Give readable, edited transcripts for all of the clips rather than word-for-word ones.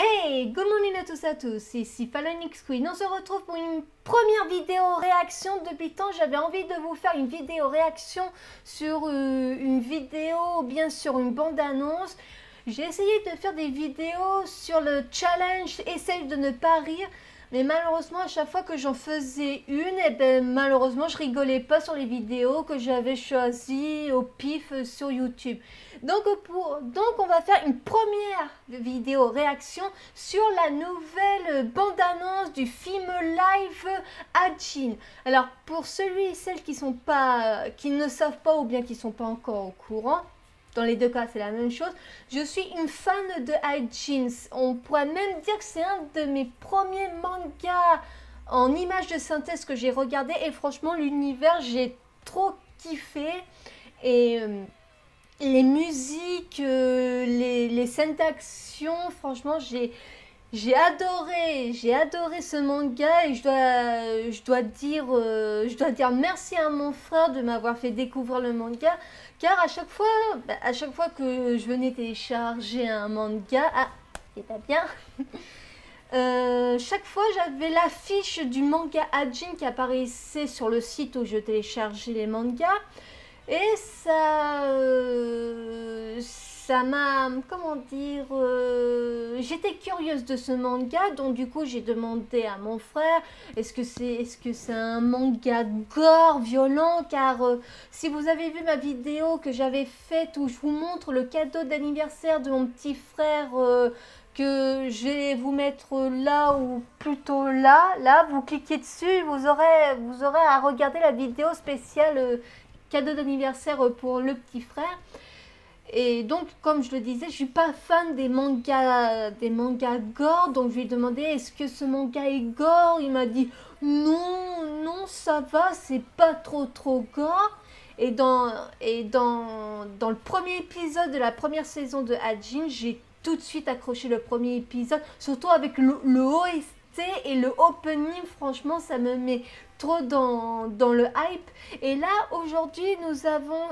Hey, good morning à tous, ici Falonix Queen. On se retrouve pour une première vidéo réaction. Depuis tant, j'avais envie de vous faire une vidéo réaction sur une vidéo, bien sûr une bande-annonce. J'ai essayé de faire des vidéos sur le challenge Essaye de ne pas rire. Mais malheureusement, à chaque fois que j'en faisais une, malheureusement, je rigolais pas sur les vidéos que j'avais choisies au pif sur YouTube. Donc, on va faire une première vidéo réaction sur la nouvelle bande-annonce du film live Hajin. Alors, pour celui et celles qui ne savent pas ou bien qui ne sont pas encore au courant, dans les deux cas, c'est la même chose. Je suis une fan de Hajin. On pourrait même dire que c'est un de mes premiers mangas en images de synthèse que j'ai regardé. Et franchement, l'univers, j'ai trop kiffé. Et les musiques, les scènes d'action, franchement, j'ai adoré ce manga et je dois dire merci à mon frère de m'avoir fait découvrir le manga, car à chaque fois que je venais télécharger un manga, c'est pas bien, chaque fois j'avais l'affiche du manga Hajin qui apparaissait sur le site où je téléchargeais les mangas et ça m'a, comment dire, j'étais curieuse de ce manga, donc du coup j'ai demandé à mon frère, est-ce que c'est un manga gore, violent, car si vous avez vu ma vidéo que j'avais faite où je vous montre le cadeau d'anniversaire de mon petit frère, que je vais vous mettre là ou plutôt là, vous cliquez dessus, vous aurez à regarder la vidéo spéciale cadeau d'anniversaire pour le petit frère. Et donc, comme je le disais, je suis pas fan des mangas gore. Donc, je lui ai demandé, est-ce que ce manga est gore? Il m'a dit, non, ça va, c'est pas trop gore. Et dans le premier épisode de la première saison de Hajin, j'ai tout de suite accroché le premier épisode. Surtout avec le OST et le opening, franchement, ça me met trop dans le hype. Et là, aujourd'hui, nous avons...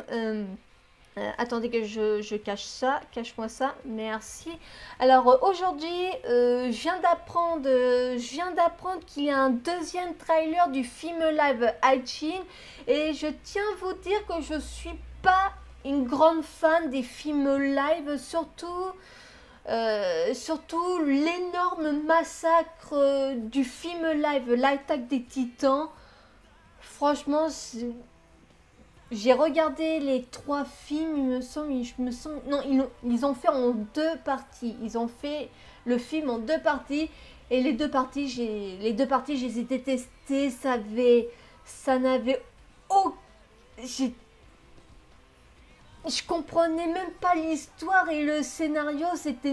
attendez que je cache-moi ça, merci. Alors aujourd'hui, je viens d'apprendre qu'il y a un deuxième trailer du film live Hajin et je tiens à vous dire que je suis pas une grande fan des films live, surtout l'énorme massacre du film live, l'attaque des Titans. Franchement, j'ai regardé les 3 films, non, ils ont fait en 2 parties. Ils ont fait le film en 2 parties. Et les deux parties, je les ai détestées. Ça n'avait aucun... Je comprenais même pas l'histoire et le scénario, c'était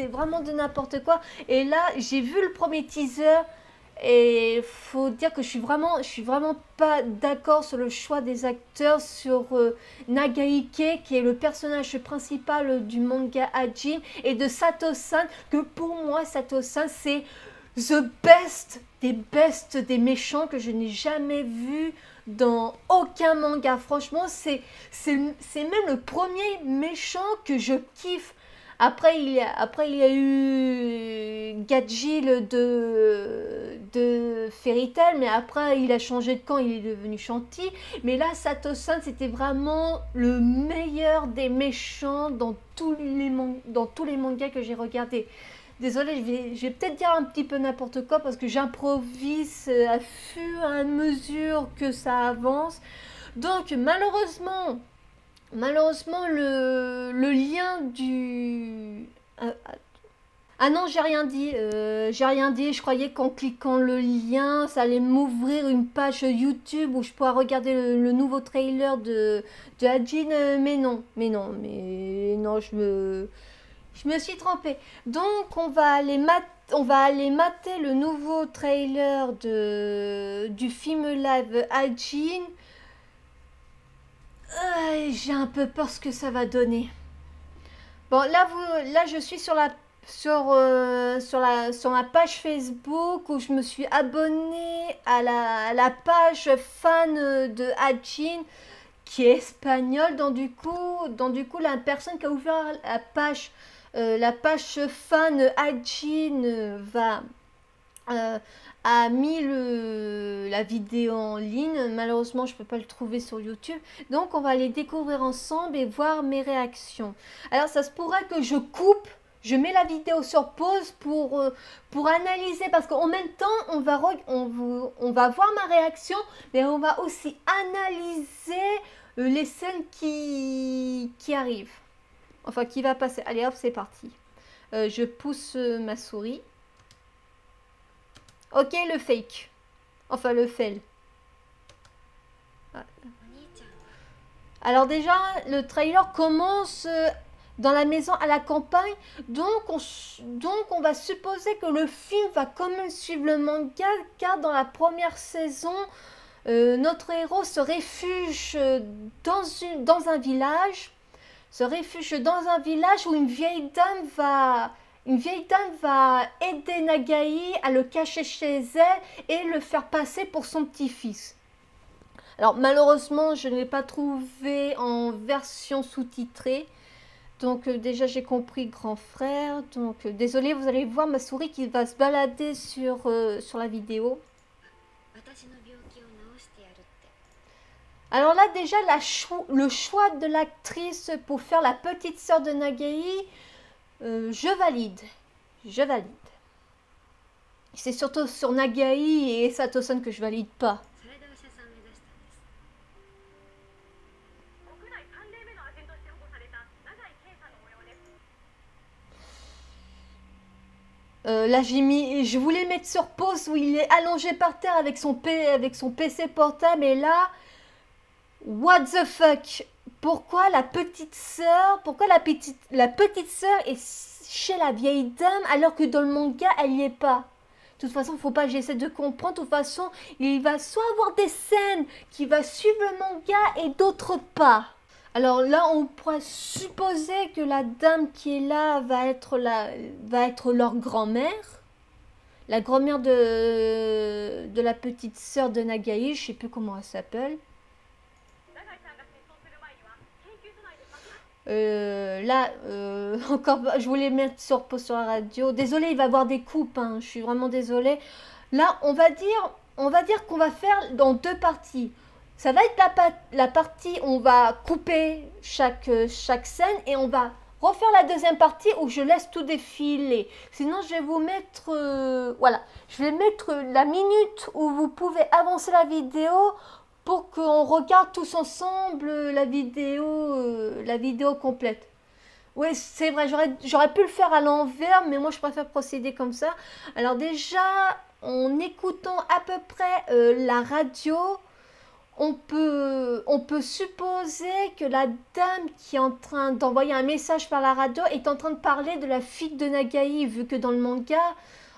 vraiment de n'importe quoi. Et là, j'ai vu le premier teaser. Et faut dire que je suis vraiment pas d'accord sur le choix des acteurs, sur Nagaike qui est le personnage principal du manga Hajin, et de Sato-san, que pour moi Sato-san c'est the best des méchants que je n'ai jamais vu dans aucun manga. Franchement, c'est même le premier méchant que je kiffe. Après, il y a eu Gajil de Fairy Tail, mais après, il a changé de camp, il est devenu Shanti. Mais là, Sato-san, c'était vraiment le meilleur des méchants dans tous les mangas que j'ai regardés. Désolée, je vais peut-être dire un petit peu n'importe quoi parce que j'improvise à fur et à mesure que ça avance. Donc, malheureusement, le lien du... Ah non, j'ai rien dit. Je croyais qu'en cliquant le lien, ça allait m'ouvrir une page YouTube où je pourrais regarder le nouveau trailer de Hajin. Mais non, je me suis trompée. Donc, on va aller mater le nouveau trailer du film live Hajin. J'ai un peu peur ce que ça va donner. Bon, là je suis sur la page Facebook où je me suis abonnée à la page fan de Hajin qui est espagnole. Donc du coup la personne qui a ouvert la page la page fan Ajin a mis la vidéo en ligne. Malheureusement, je peux pas le trouver sur YouTube. Donc, on va les découvrir ensemble et voir mes réactions. Alors, ça se pourrait que je coupe. Je mets la vidéo sur pause pour analyser. Parce qu'en même temps, on va voir ma réaction. Mais on va aussi analyser les scènes qui arrivent. Enfin, qui va passer. Allez, hop, c'est parti. Je pousse ma souris. Ok, le fake. Enfin, le fail. Alors déjà, le trailer commence dans la maison à la campagne. Donc on va supposer que le film va quand même suivre le manga. Car dans la première saison, notre héros se réfugie dans un village. Où une vieille dame va aider Nagai à le cacher chez elle et le faire passer pour son petit-fils. Alors malheureusement, je ne l'ai pas trouvé en version sous-titrée. Donc déjà j'ai compris grand frère. Donc désolé, vous allez voir ma souris qui va se balader sur la vidéo. Alors là déjà le choix de l'actrice pour faire la petite sœur de Nagai, je valide. C'est surtout sur Nagai et Sato-san que je valide pas. Là je voulais mettre sur pause où il est allongé par terre avec son PC portable et là, what the fuck? Pourquoi la petite sœur est chez la vieille dame alors que dans le manga elle n'y est pas? De toute façon, faut pas, j'essaie de comprendre. De toute façon, il va soit avoir des scènes qui va suivre le manga et d'autres pas. Alors là, on pourrait supposer que la dame qui est là va être leur grand-mère. La grand-mère de la petite sœur de Nagai, je sais plus comment elle s'appelle. Encore, je voulais mettre sur pause sur la radio. Désolée, il va y avoir des coupes, hein, je suis vraiment désolée. Là, on va dire qu'on va faire dans deux parties. Ça va être la partie où on va couper chaque scène et on va refaire la deuxième partie où je laisse tout défiler. Sinon, je vais vous mettre... voilà, je vais mettre la minute où vous pouvez avancer la vidéo pour qu'on regarde tous ensemble la vidéo complète. Oui, c'est vrai, j'aurais pu le faire à l'envers, mais moi je préfère procéder comme ça. Alors déjà, en écoutant à peu près la radio, on peut supposer que la dame qui est en train d'envoyer un message par la radio est en train de parler de la fille de Nagai, vu que dans le manga...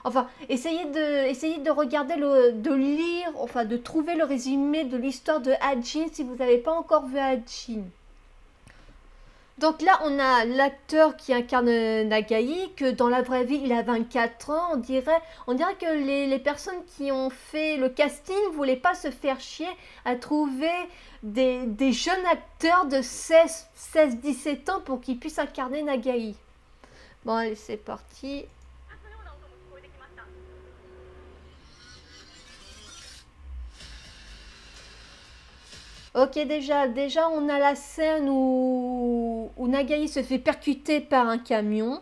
Enfin, essayez de regarder, de lire, enfin de trouver le résumé de l'histoire de Ajin si vous n'avez pas encore vu Ajin. Donc là, on a l'acteur qui incarne Nagai, que dans la vraie vie, il a 24 ans. On dirait que les personnes qui ont fait le casting ne voulaient pas se faire chier à trouver des jeunes acteurs de 16-17 ans pour qu'ils puissent incarner Nagai. Bon, allez, c'est parti. Ok, déjà on a la scène où Nagai se fait percuter par un camion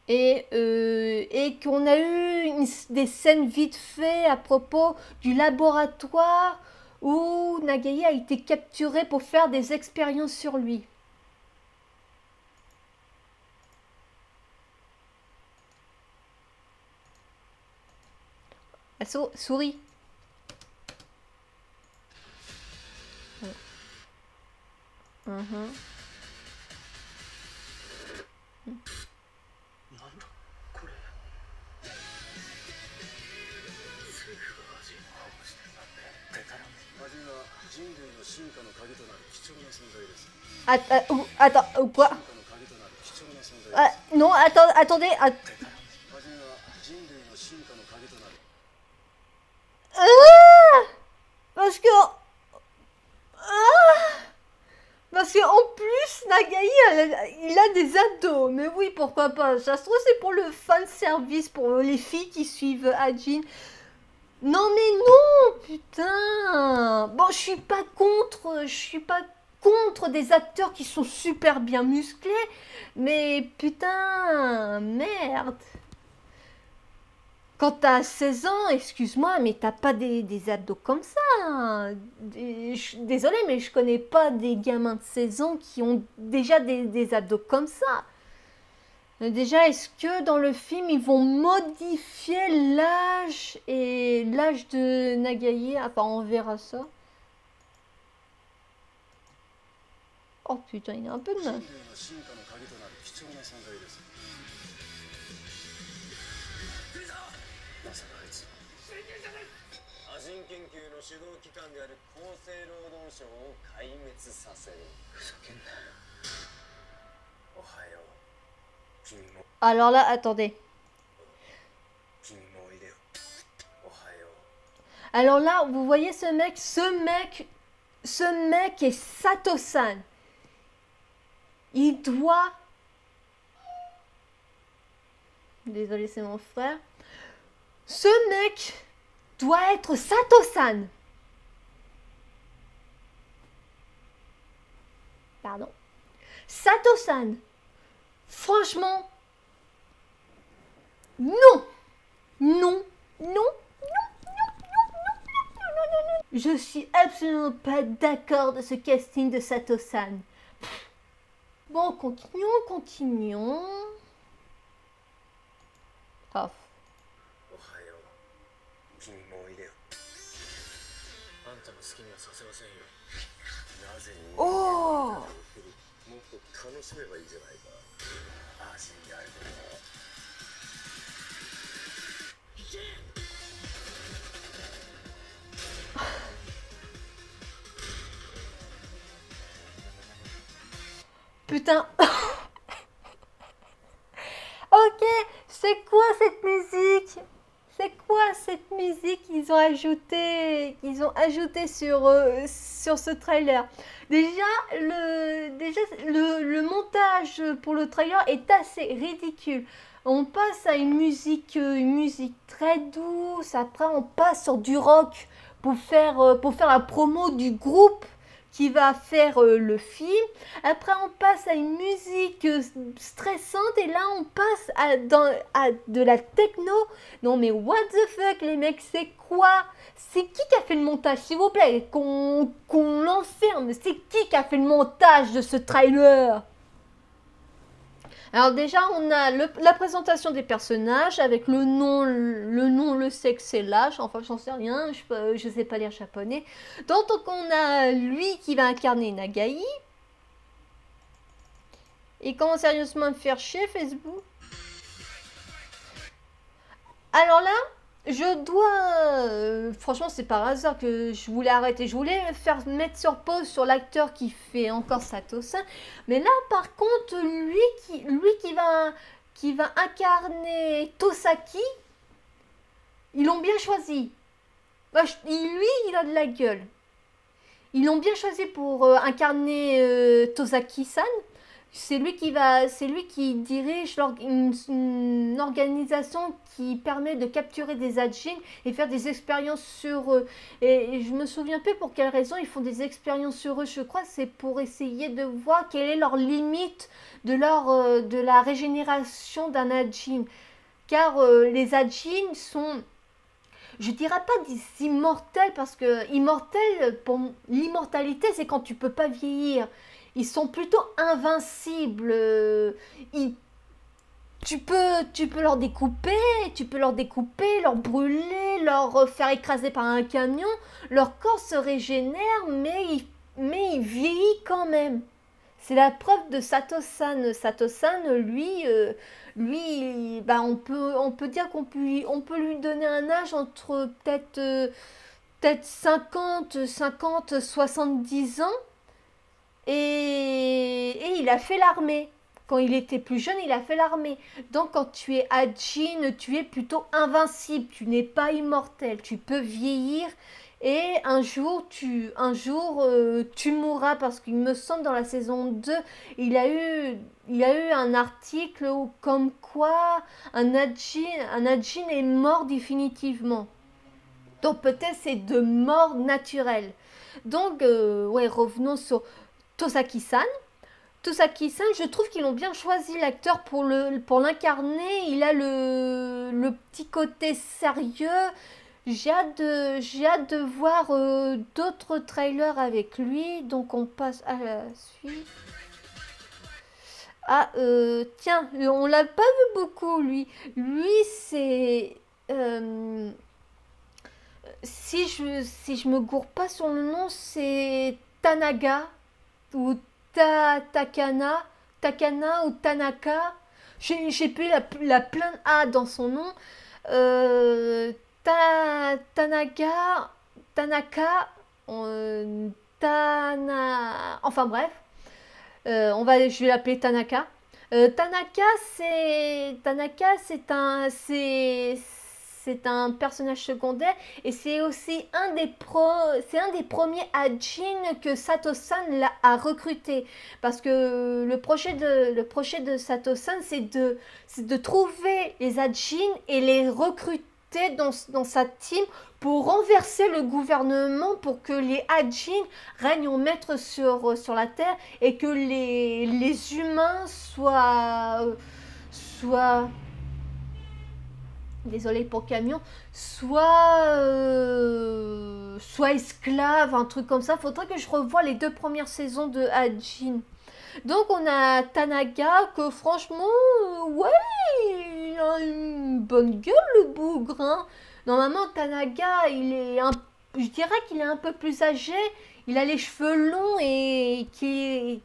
et qu'on a eu des scènes vite fait à propos du laboratoire où Nagai a été capturé pour faire des expériences sur lui. La souris. Attends, quoi? Non, attendez. Parce que... Parce qu'en plus, Nagai, il a des ados. Mais oui, pourquoi pas. Ça se trouve, c'est pour le fan service, pour les filles qui suivent Hajin. Non mais non, putain. Bon, je suis pas contre des acteurs qui sont super bien musclés, mais putain, merde. Quand t'as 16 ans, excuse-moi, mais t'as pas des ados comme ça, hein. Désolée, mais je connais pas des gamins de 16 ans qui ont déjà des ados comme ça. Déjà, est-ce que dans le film, ils vont modifier l'âge et l'âge de Nagai? Enfin, on verra ça. Oh putain, il a un peu de mal. 主導機関である厚生労働省を壊滅させる。ふざけんな。おはよう。君も。Alors là, attendez. 君もおいでよ。おはよう。Alors là, vous voyez ce mec est Sato-san. Il doit... Désolé, c'est mon frère. Ce mec doit être Sato-san. Pardon. Sato-san. Franchement. Non. Non. Non. Je suis absolument pas d'accord de ce casting de Sato-san. Bon, continuons. Off. Oh! Putain. Ok, c'est quoi cette musique? C'est quoi cette musique qu'ils ont ajouté sur ce trailer? Déjà, le montage pour le trailer est assez ridicule. On passe à une musique très douce, après on passe sur du rock pour faire la promo du groupe qui va faire le film. Après on passe à une musique stressante et là on passe à de la techno. Non mais what the fuck les mecs, c'est quoi? C'est qui a fait le montage s'il vous plaît? Qu'on l'enferme. C'est qui a fait le montage de ce trailer? Alors déjà, on a la présentation des personnages avec le nom, le sexe et l'âge. Enfin, j'en sais rien, je sais pas lire japonais. Donc on a lui qui va incarner Nagai. Il commence sérieusement à me faire chier, Facebook. Alors là, je dois... franchement, c'est par hasard que je voulais arrêter. Je voulais mettre sur pause sur l'acteur qui fait encore Sato-san. Mais là, par contre, lui qui va incarner Tosaki, ils l'ont bien choisi. Bah, lui, il a de la gueule. Ils l'ont bien choisi pour incarner Tosaki-san. C'est lui qui dirige une organisation qui permet de capturer des Hajin et faire des expériences sur eux. Et je me souviens plus pour quelle raison ils font des expériences sur eux. Je crois que c'est pour essayer de voir quelle est leur limite de la régénération d'un Hajin. Car les Hajin sont... Je dirais pas des immortels parce que pour l'immortalité c'est quand tu peux pas vieillir. Ils sont plutôt invincibles. Tu peux leur découper, leur brûler, leur faire écraser par un camion. Leur corps se régénère, mais il vieillit quand même. C'est la preuve de Sato-san. Sato-san, lui, bah, on peut dire qu'on peut lui donner un âge entre peut-être 50, 70 ans. Et il a fait l'armée. Quand il était plus jeune, il a fait l'armée. Donc quand tu es Hajin, tu es plutôt invincible. Tu n'es pas immortel. Tu peux vieillir et un jour tu mourras, parce qu'il me semble dans la saison 2, il y a eu un article comme quoi un Ajin est mort définitivement. Donc peut-être c'est de mort naturelle. Donc ouais, revenons sur Tosaki-san. Tosaki-san, je trouve qu'ils ont bien choisi l'acteur pour l'incarner. Il a le petit côté sérieux. J'ai hâte de voir d'autres trailers avec lui. Donc on passe à la suite. Ah, tiens, on l'a pas vu beaucoup, lui. Lui, c'est... si je me gourre pas sur le nom, c'est Tanaga ou Takana, Takana ou Tanaka. J'ai plus la pleine A dans son nom. Euh, Tanaga, Tanaka, enfin bref, je vais l'appeler Tanaka. C'est un personnage secondaire et c'est aussi c'est un des premiers Ajin que Sato-san a recruté, parce que le projet de Sato-san c'est de trouver les Ajin et les recruter dans sa team pour renverser le gouvernement, pour que les Ajin règnent en maître sur la terre et que les humains soient désolé pour camion, soit esclave, un truc comme ça. Faudrait que je revoie les 2 premières saisons de Ajin. Donc on a Tanaga que franchement, ouais, il a une bonne gueule le bougre. Hein. Normalement Tanaga, je dirais qu'il est un peu plus âgé. Il a les cheveux longs et qui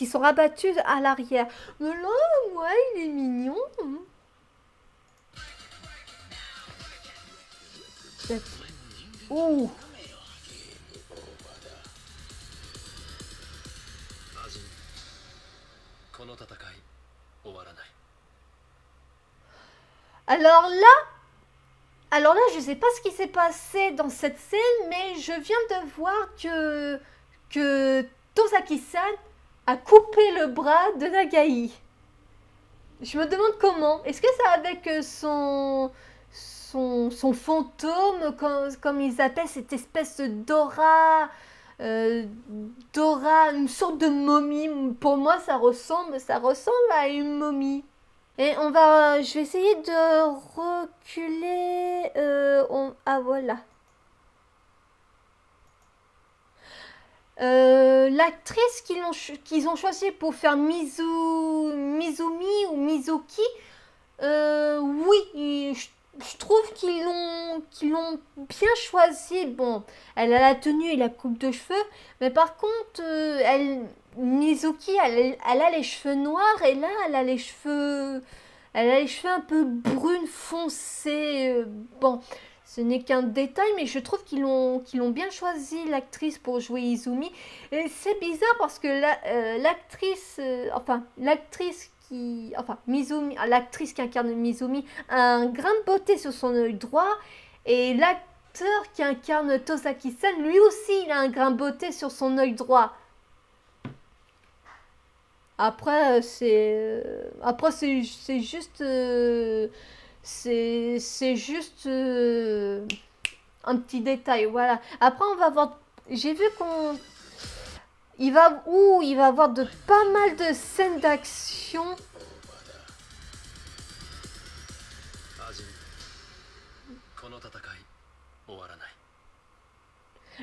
sont rabattus à l'arrière. Mais là, ouais, il est mignon. Ouh. Alors là, je sais pas ce qui s'est passé dans cette scène, mais je viens de voir que Tosaki-san a coupé le bras de Nagai. Je me demande comment. Est-ce que c'est avec son fantôme, comme ils appellent cette espèce d'aura, une sorte de momie. Pour moi, ça ressemble à une momie. Et je vais essayer de reculer. Ah voilà. L'actrice qu'ils ont choisie pour faire Mizumi ou Mizuki, oui, je trouve qu'ils l'ont bien choisi. Bon, elle a la tenue et la coupe de cheveux, mais par contre, Mizuki, elle a les cheveux noirs et là, elle a les cheveux un peu brunes foncés. Bon, ce n'est qu'un détail, mais je trouve qu'ils ont bien choisi l'actrice pour jouer Izumi. Et c'est bizarre parce que l'actrice qui incarne Mizumi a un grain de beauté sur son œil droit, et l'acteur qui incarne Tosaki-san, lui aussi, il a un grain de beauté sur son œil droit. Après, c'est juste, c'est juste un petit détail, voilà. Après, on va voir. J'ai vu il va avoir de pas mal de scènes d'action.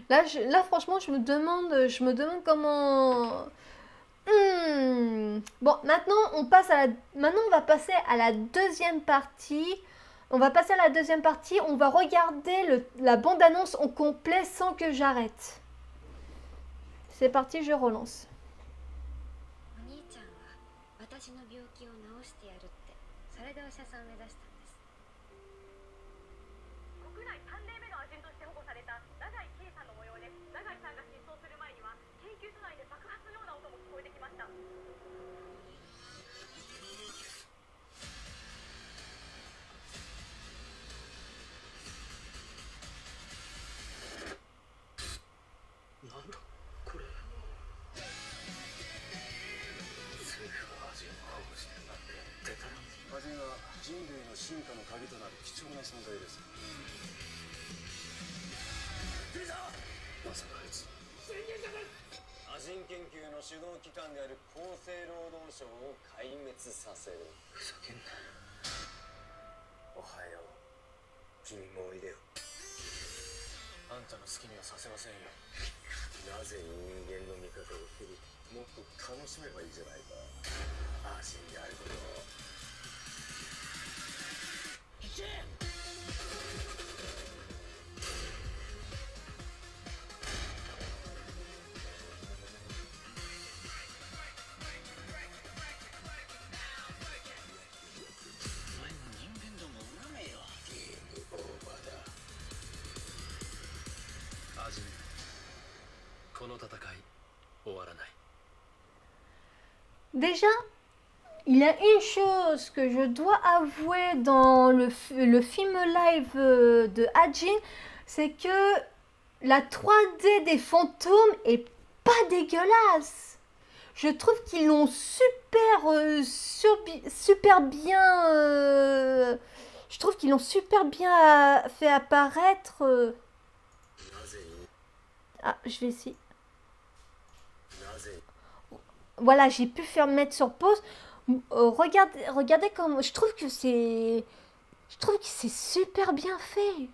Là, franchement, je me demande comment. Bon, maintenant on va passer à la deuxième partie. On va regarder la bande-annonce au complet sans que j'arrête. C'est parti, je relance. 人類の進化の鍵となる貴重な存在です。まさかあいつアジン研究の主導機関である厚生労働省を壊滅させる。ふざけんな。おはよう。君もおいでよ。あんたの好きにはさせませんよ。なぜ人間の味方をする。もっと楽しめばいいじゃないか。アジンであることを。行け。Déjà, il y a une chose que je dois avouer dans le film live de Ajin, c'est que la 3D des fantômes est pas dégueulasse. Je trouve qu'ils l'ont super bien... je trouve qu'ils l'ont super bien fait apparaître. Ah, je vais essayer. Voilà, j'ai pu mettre sur pause. Regardez comme... Je trouve que c'est super bien fait.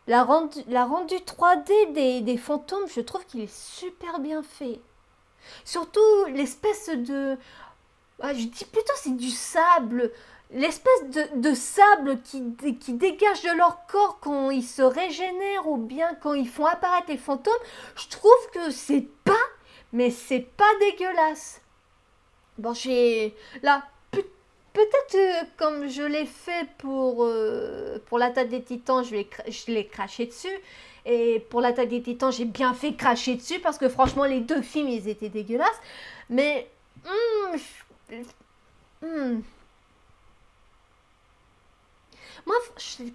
La rendu 3D des fantômes, je trouve qu'il est super bien fait. Surtout l'espèce de... je dis plutôt c'est du sable. L'espèce de sable qui dégage de leur corps quand ils se régénèrent ou bien quand ils font apparaître les fantômes. Je trouve que c'est pas... Mais c'est pas dégueulasse. Bon, là, peut-être comme je l'ai fait pour l'attaque des titans, je l'ai craché dessus. Et pour l'attaque des titans, j'ai bien fait cracher dessus parce que franchement, les deux films, ils étaient dégueulasses. Mais... Moi, je sais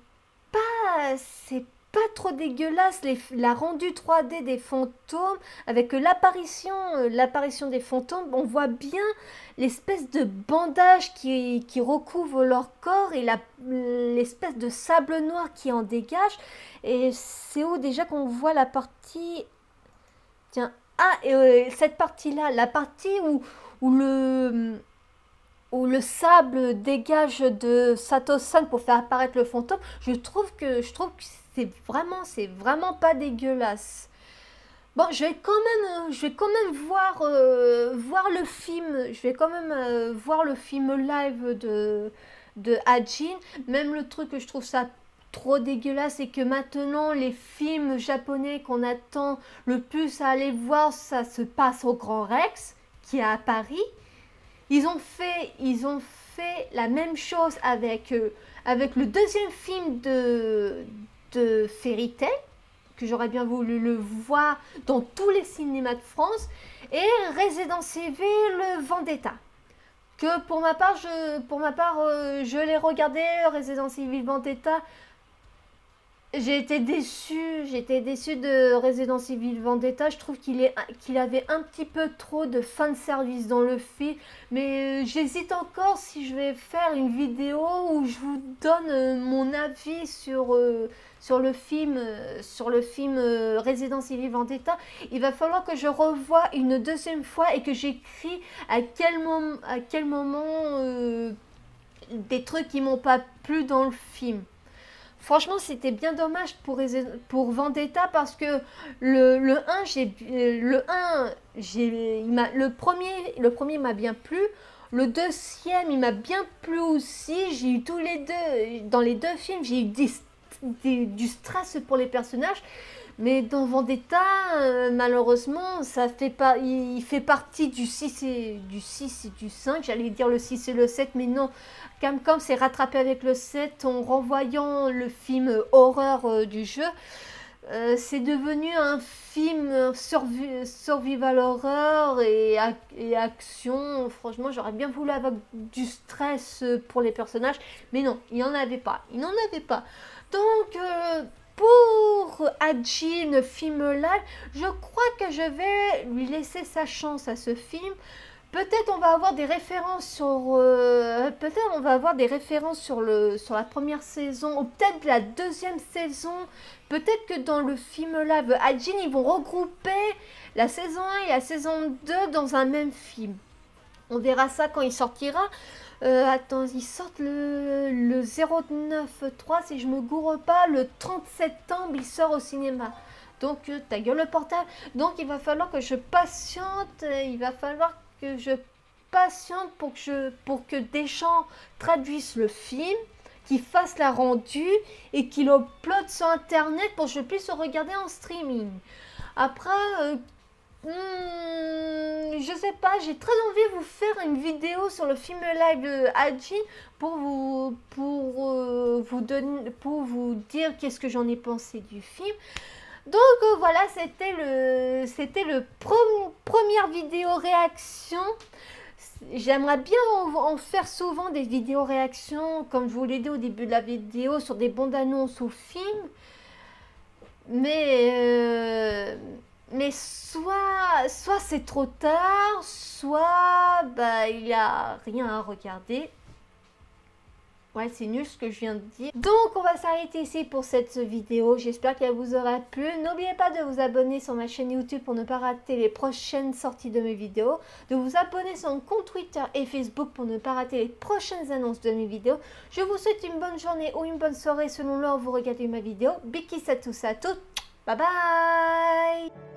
pas... C'est pas trop dégueulasse la rendue 3D des fantômes avec l'apparition des fantômes. On voit bien l'espèce de bandage qui recouvre leur corps et l'espèce de sable noir qui en dégage. Et c'est où déjà qu'on voit la partie... Tiens, cette partie-là, la partie où le sable dégage de Sato-san pour faire apparaître le fantôme. Je trouve que c'est vraiment pas dégueulasse. Bon, je vais quand même voir le film. Je vais quand même voir le film live de Ajin. Même le truc que je trouve ça trop dégueulasse, c'est que maintenant les films japonais qu'on attend le plus à aller voir, ça se passe au Grand Rex, qui est à Paris. Ils ont fait la même chose avec le deuxième film de Fairy Tail, que j'aurais bien voulu le voir dans tous les cinémas de France, et Resident Evil Vendetta. Que pour ma part, je l'ai regardé, Resident Evil Vendetta. J'ai été déçue de Resident Evil Vendetta. Je trouve qu'il avait un petit peu trop de fanservice dans le film. Mais j'hésite encore si je vais faire une vidéo où je vous donne mon avis sur le film Resident Evil Vendetta. Il va falloir que je revoie une deuxième fois et que j'écris à quel moment des trucs qui m'ont pas plu dans le film. Franchement, c'était bien dommage pour Vendetta parce que le premier m'a bien plu. Le deuxième, il m'a bien plu aussi. J'ai eu tous les deux, dans les deux films, j'ai eu du stress pour les personnages. Mais dans Vendetta, malheureusement, il fait partie du 6 et du 5. J'allais dire le 6 et le 7, mais non. Capcom s'est rattrapé avec le 7 en renvoyant le film horreur du jeu. C'est devenu un film survival horror et action. Franchement, j'aurais bien voulu avoir du stress pour les personnages. Mais non, il n'y en avait pas. Donc... pour Ajin, film live, je crois que je vais lui laisser sa chance à ce film Peut-être on va avoir des références sur peut-être on va avoir des références sur la première saison ou peut-être la deuxième saison. Peut-être que dans le film live Hajin, ils vont regrouper la saison 1 et la saison 2 dans un même film. On verra ça quand il sortira. Attends, ils sortent le 09-3, si je me gourre pas, le 30 septembre, il sort au cinéma. Donc, ta gueule le portable. Donc, il va falloir que je patiente. Il va falloir que je patiente pour que Deschamps traduise le film, qu'il fasse la rendue et qu'il upload sur Internet pour que je puisse le regarder en streaming. Après, je sais pas, j'ai très envie de vous faire une vidéo sur le film live de Hajin pour vous dire qu'est-ce que j'en ai pensé du film. Donc voilà, c'était le première vidéo réaction. J'aimerais bien en faire souvent des vidéos réactions, comme je vous l'ai dit au début de la vidéo, sur des bandes annonces ou films. Mais soit c'est trop tard, soit bah, il n'y a rien à regarder. Ouais, c'est nul ce que je viens de dire. Donc, on va s'arrêter ici pour cette vidéo. J'espère qu'elle vous aura plu. N'oubliez pas de vous abonner sur ma chaîne YouTube pour ne pas rater les prochaines sorties de mes vidéos. De vous abonner sur mon compte Twitter et Facebook pour ne pas rater les prochaines annonces de mes vidéos. Je vous souhaite une bonne journée ou une bonne soirée selon l'heure où vous regardez ma vidéo. Big kiss à tous et à toutes. Bye bye!